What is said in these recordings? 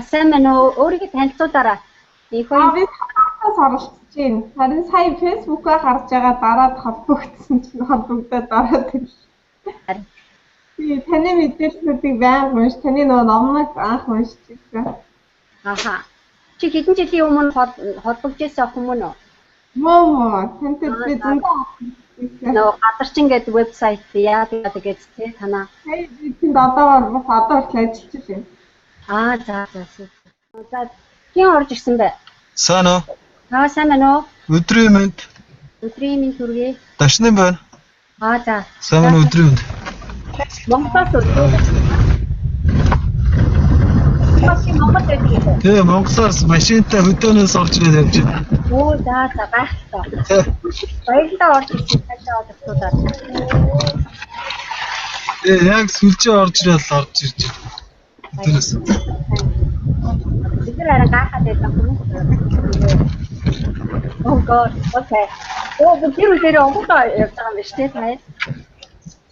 Сайн байна уу? Өөрийгөө танилцуулаарай. Би хатаас оролцож байна. Харин сая Facebook-аа харж байгаа дараад холбогдсон чинь холбогдоод дараад ирлээ. Би таны мэдээллүүдийг байнга унш, таны нөгөө номыг анх уншиж байсан. Аха. Чи хэдэн жилийн өмнө холбогдож байсан хүмүүс үү? Моо, тантай би зөндөө нөгөө гадарчин гэдэг вебсайт яадаг гэж тий танаа. Би тэнд одоо хүртэл ажиллаж байна. За. За хин орж ирсэн бэ? Сайн уу? Сайн байна уу? Өдрийн мэнд. Өдрийн мэнд хүргэе. Дашны байна. За. Сайн байна өдрийн мэнд. Монголоос үү? Тэгээ Монголоос машинтай хөдөөнөөс орж ирээд явж байна. За гайхалтай. Баярлалаа орж ирсэн цаашаа одохдоо. Яг сүлжээ орж ирээд ирж байна. Хөдөөнөөс. Бид нар арай гайхаад байсан хүмүүс. Oh god. Okay. Би тэр үедээ онгодоо явж байгаа юм биш үү та?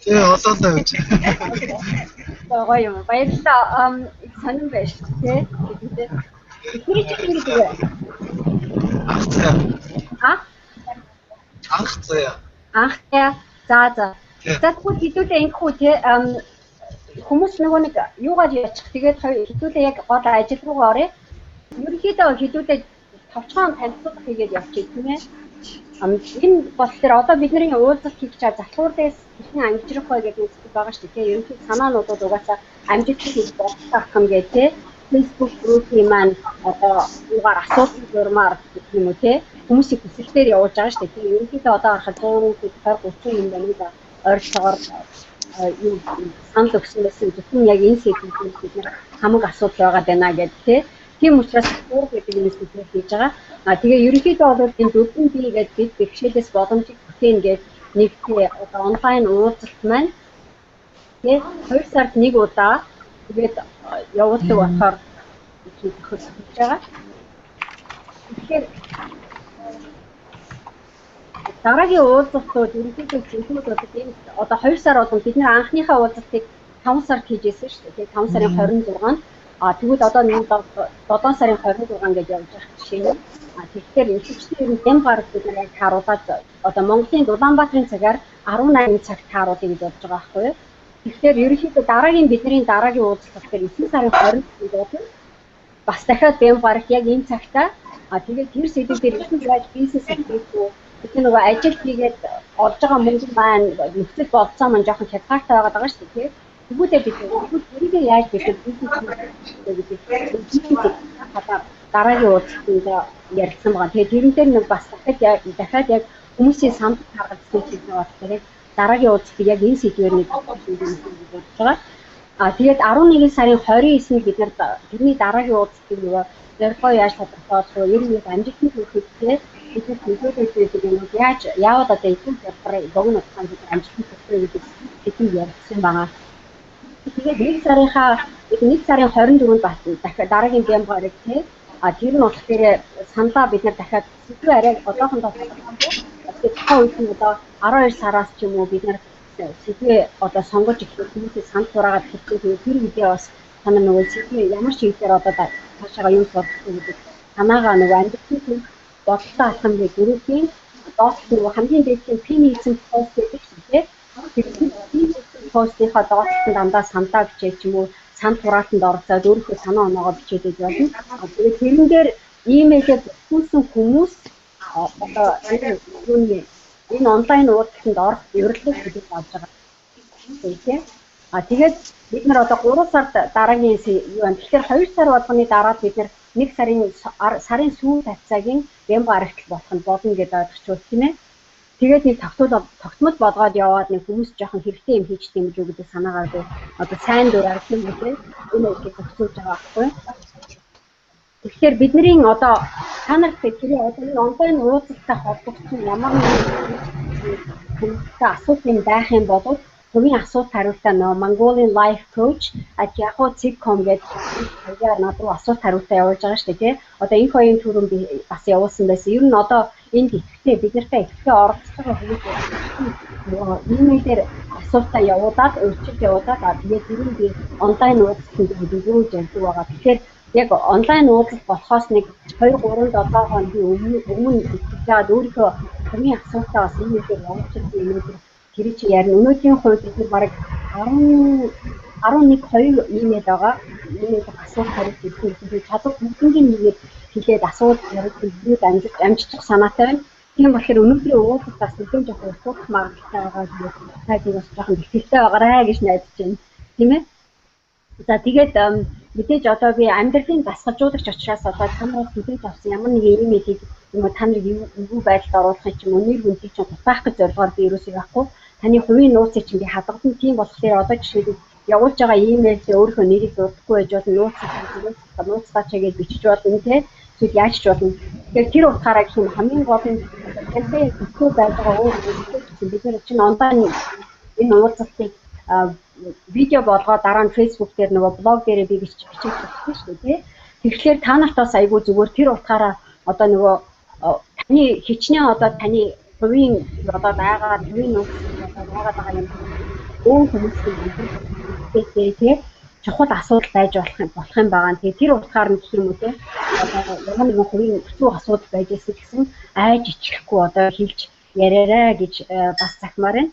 Тэгээ олоолаа явж. Гоё юм. Баярлалаа. Сонин байж тээ. Тэр чинь юу гэдэг вэ? Анх заяа. За. За тэгвэл хэдүүлээ ингэхүү те хүмүүс нөгөө нэг юугаар яачих тэгээд хэдүүлээ яг гол ажил руугаа орё. Ерөнхийдөө хэдүүлээ товчхон танилцуулга хийгээд явчих тийм ээ. Энэ бол тэр одоо бидний уулзалт хийж байгаа залхуурлаас хэрхэн амжирах вэ гэдэг зүйл байгаа шүү дээ. Ерөнхийдөө санаануудад угаасаа амжилт хийж болох юм гэдэг те. Facebook group-ийн маань одоо юугаар асуулт журмаар гэх юм уу те. Хүмүүсийн хүсэлтээр явуулж байгаа шүү дээ. Ерөнхийдөө одоо харахад 100 30 юм байна да. Ойролцоогоор юу санал өгсөн байсан зөвхөн яг энэ сэдвүүд бид нар хамаг асуудал байгаа даа гэдэг тийм учраас өөр гэдэг юм бид нар хийж байгаа. Тэгээ ерөнхийдөө бол энэ дөрвөн бие гэдэг бид бэрхшээлээс боломжийг бүтээн гэдэг нэг одоо онлайн уулзалт маань тэгээ 2 сард нэг удаа тэгээд явуулдаг болохоор хөтлөж байгаа. Тэгэхээр дараагийн уулзалтууд ерөнхийдөө зөвхөн одоо 2 сар болгон бид нар анхныхаа уулзалтыг 5 сард хийжсэн шүү дээ. 5 сарын 26-нд. Тэгвэл одоо 7 сарын 26 гэж явж байгаа жишээ нь. Тэгэхээр эцэгчдийн дэм гараг бид нар яг тааруулаад одоо Монголын Улаанбаатарын цагаар 18 цагт тааруулъя гэж бодож байгаа байхгүй юу? Тэгэхээр ерөнхийдөө бидний дараагийн уулзалт болохоор 9 сарын 20-нд болно. Бас дахиад дэм гараг яг энэ цагтаа тэгээд тэр сэдвээр ихэнх яаж бизнес хийх бид нөгөө ажил хийгээд олж байгаа мөнгө маань нөхцөл болцоо маань жоохон хязгаартай байгаа шүү дээ. Тэгвэл бид тэрийг яаж бид дараагийн уулзалтанд ярилцсан байгаа. Тэгээд тэрэн дээр нэг бас дахиад яг хүмүүсийн самбар харгалзсан зүйл болохоор дараагийн уулзалтыг яг энэ сэдвээр нэг болж байгаа. Тэгээд 11 сарын 29-нд бид нар тэрний дараагийн уулзалтыг нөгөө зорилгоо яаж тодорхойлох вэ? Ер нь амжилттай хийхдээ бид төлөвлөсөн юм яаж яавал одоо эцэг зарбарыг богино хугацаанд амжилттай төлөвлөе гэдэг хэдий ярилцсан байгаа. Тэгээд 1 сарын 24-нд бас дахиад дараагийн дэм гараг тий. Тэр нь болохоор саналаа бид нар дахиад сэдвээ арай одоохондоо тодорхойлсон. Тэгээд та үед нь одоо 12 сараас ч юм уу бид нар сэдвээ одоо сонгож эхлэх хүмүүсээ санал сураагаад хэлсэн. Тэр үедээ бас танаа нөгөө сэдвээ ямар ч хэвээр одоо цаашаа юу сурах гэдэг танаагаа нөгөө амжилттай бодлоо алхам гэх группийн доос нөгөө хамгийн дээд пин хийсэн пост гэдэг чинь тийм постынхаа доотлолтод дандаа сандаа бичээд ч юм уу санд хураалтанд оролцоод өөрийнхөө санаа оноогоо бичээд болно. Тэгээд тэрэн дээр имэйлээр бүтүүлсэн хүмүүс одоо энэ онлайн уулзалтанд орох урилга хийж авч байгаа. Тийм. Тэгээд бид нар одоо 3 сард дараагийн юу юм. Тэгэхээр 2 сар болгоны дараа бид нар 1 сарын сүүл хавцаагийн дэм гарагт болох нь болно гэдээ ойлгочихвол тийм ээ. Тэгээд нэг тогтмол болгоод яваад нэг хүмүүс жоохон хэрэгтэй юм хийж тийм үү гэдэг санаагаар одоо сайн дур аргалан гэдэг энэ үгийг зөвшөөрж байгаа байхгүй. Тэгэхээр бидний одоо та нарт тэр одоо энэ онлайн уулзалттай холбогдсон ямар нэгэн асуудал байх юм бол төвийн асуулт хариултаа нөө Mongolian Life Coach @yahoo.com гэдэг хаягаар над руу асуулт хариултаа явуулж байгаа шүү дээ тий. Одоо энэ хоёрын түрүүнд би бас явуулсан байсан. Ер нь одоо энд ихэвчлэн бид нартай ихэвчлэн оролцож байгаа хүмүүс имэйлээр асуултаа явуулаад өөрчилж явуулаад тэгээд тэрийг би онлайн уулзалтанд өгөөж ярьдаг байгаа. Тэгэхээр яг онлайн уулзалт болохоос нэг 2-3-7 хоногийн өмнө итгэжээд өөрийнхөө хамгийн асуултаа бас иймэрхүү явуулчихсан өнөөдөр тэр чи ярина. Өнөөдрийн хувьд бид бараг 11-2 имэйл байгаа. Имэйл асуулт хариулт хийх чадвар бүгднийг нэгээд хэлээд асуулт хариулт хийгээд амжиж санаатай байна. Тийм болохоор өнөөдрийн уулзалтаас нэгэн жоохон уртуулах магадлалтай байгаа гэдэг тайлбар бас жоохон ихтэй байгаарай гэж найдаж байна. Тийм ээ. За тэгээд мэдээж одоо би амьдралын дасгалжуулагч учраас одоо танаас мэдээж авсан ямар нэгэн имэйлийг та нарыг юу байдалд оруулахыг ч юм уу нэр хүндийг ч тутаах гэж зорилгоор би ерөөсөө явахгүй. Таны хувийн нууцыг чинь би хадгалсан. Тийм болохоор одоо жишээлбэл явуулж байгаа имэйлээ өөрийнхөө нэрийг дурдахгүй байж болно. Нууцтайчаа гэж бичиж болно тийм. Тэг яаж ч болно. Тэгэхээр тэр утгаараа гэх юм хамгийн гол нь кампайн бүхүү байж байгаа өөр бид нар чинь онлайн энэ уулзалтыг видео болгоод дараа нь Facebook дээр нөгөө блог дээрээ би бичих хэрэгтэй шүү дээ. Тэгэхээр та нарт бас айгүй зүгээр тэр утгаараа одоо нөгөө таны хичнээн одоо таны хувийн одоо байгаа хувийн нууц одоо байгаа юм өөр хүмүүсийн тийм чухал асуудал байж болох юм байгаа. Тэгээ тэр утгаар нь гэх юм уу те одоо ямар нэгэн хувийн хэцүү асуудал байж ирсэн гэсэн айж ичихгүй одоо хэлж яриарай гэж бас захимаар байна.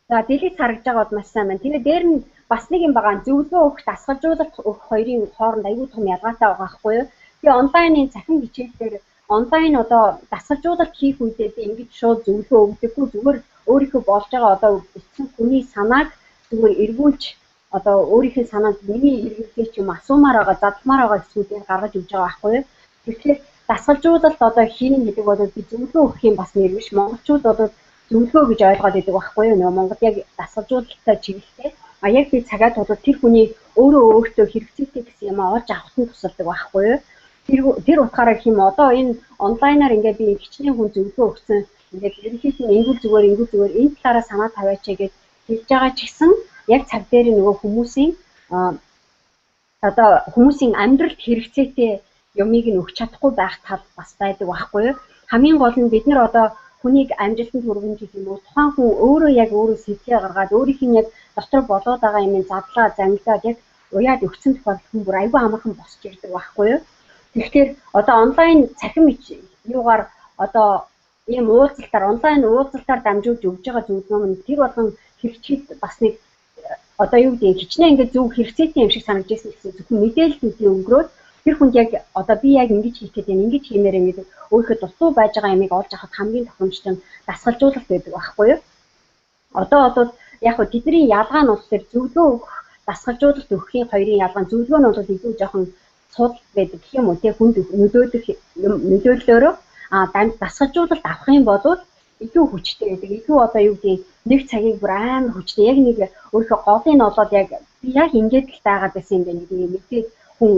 За дэлхийд харагдж байгаа бол маш сайн байна. Тэгээ дээр нь бас нэг юм байгаа. Зөвлөгөө өгөх, дасгалжуулалт өгөх хоёрын хооронд аюул том ялгаатай байгаа байхгүй юу? Тэгээ онлайнын цахим хичээлээр онлайн одоо дасгалжуулалт хийх үедээ ингэж шууд зөвлөгөө өгдөггүй зүгээр өөрийнхөө болж байгаа одоо бичсэн хүний санааг зүгээр эргүүлж одоо өөрийнхөө санаанд миний эргэлзээ ч юм асуумаар байгаа, задламаар байгаа зүйлийг гаргаж өгч байгаа байхгүй юу? Тэгэхээр дасгалжуулалт одоо хийн гэдэг бол би зөвлөгөө өгөх юм бас нэр биш. Монголчууд одоо зөвлөгөө гэж ойлгоод байдаг байхгүй юу? Нөгөө Монгол яг дасгалжуулалттай чиглэлтэй. А яг би цагаад бол тэр хүний өөртөө хэрэгцээтэй гэсэн юм олж авахт нь тусалдаг байхгүй юу? Тэр утгаараа гэх юм одоо энэ онлайнаар ингээд би хичнээн хүн зөвлөгөө өгсөн ингээд ерөнхийдөө ингүүл зүгээр энэ талаараа санаа тавиач гэж хэлж байгаа ч гэсэн яг цаг дээр нөгөө хүмүүсийн амьдралд хэрэгцээтэй юмыг нь өгч чадахгүй байх тал бас байдаг байхгүй юу? Хамгийн гол нь бид нар одоо хүнийг амжилтанд хүргэн гэх юм уу тухайн хүн өөрөө сэтгэлээ гаргаад өөрийнх нь яг дотор болоод байгаа юм задлаа зангидаад яг уяад өгсөн тохиолдол хүн бүр аюул амархан босч ирдэг байхгүй юу? Тэгэхээр одоо онлайн цахим юугаар одоо ийм онлайн уулзалтаар дамжуулж өгж байгаа зөвлөгөө нь тэр болгон хэрэгчид бас нэг одоо юу гэдэг хичнээн ингээд зөв хэрэгцээтэй юм шиг санагдаж байсан гэсэн зөвхөн мэдээллүүдийн өнгөрөөд тэр хүнд яг одоо би яг ингэж хийх гэдэг юм ингэж хиймээр юм гэдэг өөрийнхөө дутуу байж байгаа ямыг олж авах хамгийн тохиромжтой дасгалжуулалт байдаг байхгүй юу? Одоо яг хөө тэдний ялгаа нь болохоор зөвлөгөө өгөх, дасгалжуулалт өгөхийн хоёрын ялгаа нь зөвлөгөө нь бол илүү жоохон цууд байдаг гэх юм уу те хүнд нөлөөллөөрөө дасгалжуулалт авах юм бол илүү хүчтэй байдаг. Илүү одоо юу гэдэг нэг цагийг бүр амар хүчтэй яг нэг өөрийнхөө голыг нь олоод яг би яг ингэж л байгаад байсан юм байна гэдэг мэдээд хүн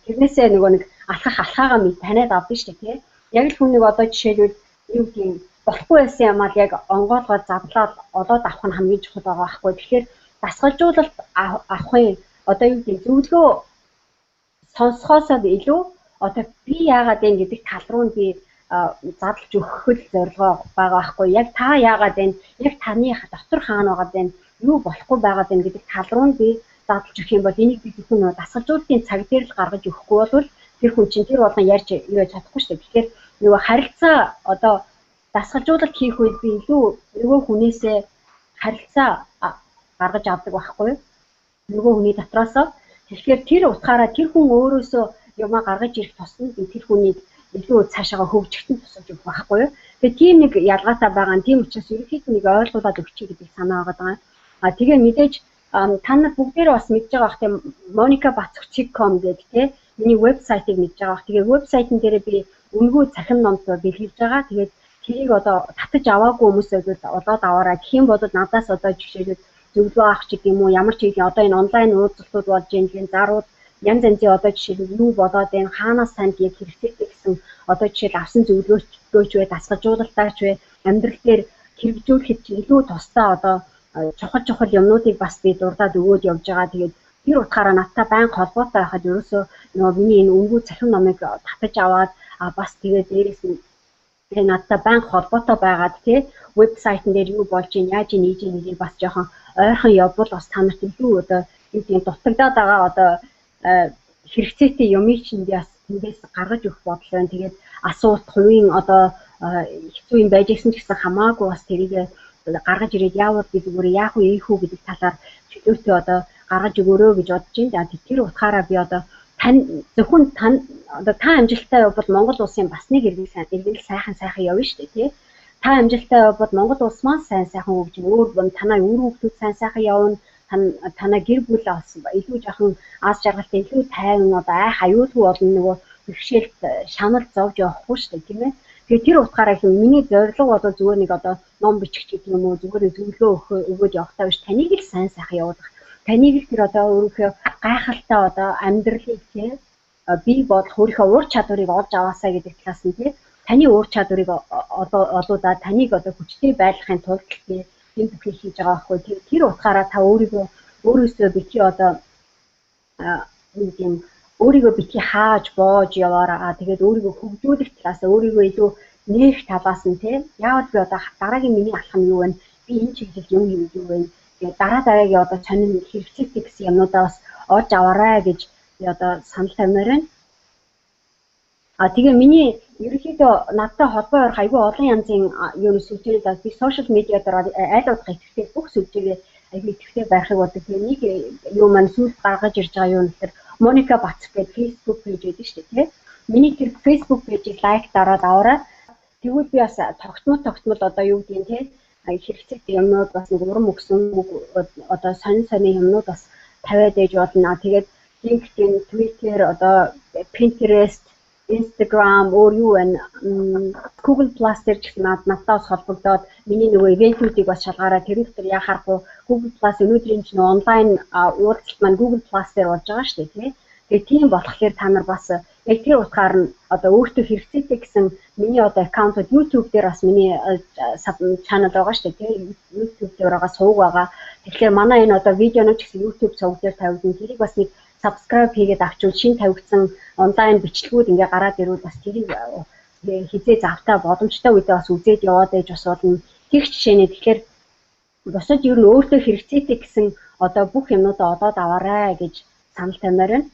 тэрнээсээ нөгөө нэг алхаагаа мэд таниад авдаг шүү дээ тий. Яг л хүн нэг одоо жишээлбэл юу гэдэг болохгүй байсан юм аа яг онгоолгоод задлаад олоод авах нь хамгийн чухал байгаа байхгүй. Тэгэхээр дасгалжуулалт авахын одоо юу гэдэг зөвлөгөө сонсохоосоо илүү одоо би яагаад вэ гэдэг тал руу би задлж өгөх л зорилгоо байгаа байхгүй. Яг та яагаад вэ? Яг таны дотор хаана байгаа вэ? Юу болохгүй байгаа вэ гэдэг тал руу би задлж өгөх юм бол энийг би зөвхөн дасгалжуулалтын цаг дээр л гаргаж өгөхгүй бол тэр хүн чинь тэр болгон ярьж юу чадахгүй шүү дээ. Тэгэхээр нөгөө харилцаа одоо дасгалжуулалт хийх үед би илүү нөгөө хүнээсээ харилцаа гаргаж авдаг байхгүй. Нөгөө хүний дотроосоо. Тэгэхээр тэр утгаараа тэр хүн өөрөөсөө юмаа гаргаж ирэх тусам би тэр хүнийг илүү цаашаа хөгжихтэн тусалж өгөх байхгүй юу. Тэгээ тийм нэг ялгаатай байгаа нь тийм учраас ерөнхийдөө нэг ойлгуулад өгчих гэдэг санаа байгаа. Тэгээ мэдээж та нар бүгдээрээ бас мэдж байгаа бах тийм monicabats.com гэдэг тийм миний вебсайтыг мэдж байгаа бах. Тэгээ вебсайтн дээр би үнэгүй цахим номд бэлгэлж байгаа. Тэгээд тэрийг одоо татаж аваагүй хүмүүсээ олоод аваарай. Гэх юм бол надаас одоо жишээлбэл зөвлөгөө авах ч гэдэм үү ямар ч юм одоо энэ онлайн уулзалтууд болж байгаа зарууд янз янзын одоо жишээлбэл юу болоод энэ хаанаас танд яг хэрэгцээтэй гэсэн одоо жишээл авсан зөвлөгөөч бай дасгалжуулалтаач бай амьдрал дээр хэрэгжүүлэхэд илүү тусдаа одоо чухал юмнуудыг бас би дурдаад өгөөд явж байгаа. Тэгээд тэр утгаараа надтай байнга холбоотой байхад ерөөсөө нөгөө миний энэ өнгөө цахим номыг татаж аваад бас тэгээд дээрээс нь Тэгээ надтай банк холбоотой байгаад тий вебсайтн дээр юу болж ийн яаж нээж ийн бас жоохон ойрхон явбал бас та нарт илүү одоо юу гэдэг дутагдаад байгаа одоо хэрэгцээтэй юмыг чинь би бас тэндээс гаргаж өгөх бодол байна. Тэгээд асуулт хувийн одоо хэцүү юм байж гисэн ч гэсэн хамаагүй бас тэрийг гаргаж ирээд яавал би зүгээр яах вэ ийхүү гэдэг талаар чөлөөтэй одоо гаргаж өгөөрэй гэж бодож байна. Тэр утгаараа би одоо зөвхөн одоо та амжилттай явбал Монгол улсын бас нэг иргэнэл сайхан явна шүү дээ тий. Та амжилттай явбал Монгол улс маань сайхан хөгжим өөр танай үр хөвгүүд сайхан явна. Танай гэр бүл болсон илүү жоохон аз жаргалтай илүү тайван одоо айх аюулгүй болно нөгөө бэрхшээлт шанал зовж явахгүй шүү дээ тийм ээ. Тэгээ тэр утгаараа их миний зорилго бол зүгээр нэг одоо ном бичих гэдэг юм уу зүгээр зөвлөгөө өгөөд явахтаа биш таныг л сайхан явуулах. Таныг л тэр одоо өөрийнхөө гайхалтай одоо амьдралыг тийм бий болох өөрийнхөө ур чадварыг олж аваасаа гэдэг талаас нь тийм таны ур чадварыг олоодаа таныг одоо хүчтэй байлгахын тулд тийм энэ бүхнийг хийж байгаа байхгүй. Тэр утгаараа та өөрөөсөө битгий одоо өөрийгөө битгий хааж боож яваараа тэгээд өөрийгөө хөгжүүлэх талаас өөрийгөө илүү нээх талаас нь тийм яавал би одоо дараагийн миний алхам юу вэ? Би энэ чиглэл юм юу вэ? Тэгээд дараагийн одоо сонин хэрэгцээтэй гэсэн юмнуудаа бас олж аваарай гэж би одоо санал тавьмаар байна. Тэгээ миний ерөнхийдөө надтай холбоо орох айгүй олон янзын юуны сүлжээний би сошиал медиа дээр айл удаа итгэвтэй бүх сүлжээгээ айгүй итгэвтэй байхыг бодог. Тэгээ нэг юу маань сүүл гаргаж ирж байгаа юу гэхээр Моника Бац гэдэг Facebook пэйж байдаг шүү дээ тий. Миний тэр Facebook пэйжийг лайк дараад аваарай. Тэгвэл би бас тогтмол одоо юу гэдгийг тий хэрэгцээтэй юмнууд бас нэг урам өгсөн одоо сонин юмнууд бас тавиад ээж болно. Тэгээд LinkedIn, Twitter одоо Pinterest Instagram өөр юу вэ? Google Plus дээр ч гэсэн надтай бас холбогдоод миний нөгөө ивентүүдийг бас шалгаараа тэр дотор яхахгүй Google Plus өнөөдрийн чинь онлайн уулзалт маань Google Plus дээр болж байгаа шүү дээ тий. Тэгээ тийм болохоор та нар бас яг тэр утгаар нь одоо өөртөө хэрэгцээтэй гэсэн миний одоо аккаунтууд YouTube дээр бас миний channel байгаа шүү дээ тий. YouTube дээр байгаа сувг байгаа. Тэгэхээр манай энэ одоо видеонууд ч гэсэн YouTube сувг дээр тавигдсан. Тэрийг бас нэг subscribe хийгээд авчвал шинэ тавигдсан онлайн бичлэгүүд ингээ гараад ирвэл бас тэрийг хизээ завтаа боломжтой үедээ бас үзээд яваад байж бас болно. Тэг жишээний тэгэхээр босод ер нь өөртөө хэрэгцээтэй гэсэн одоо бүх юмнуудаа олоод аваарай гэж санал тавьмаар байна.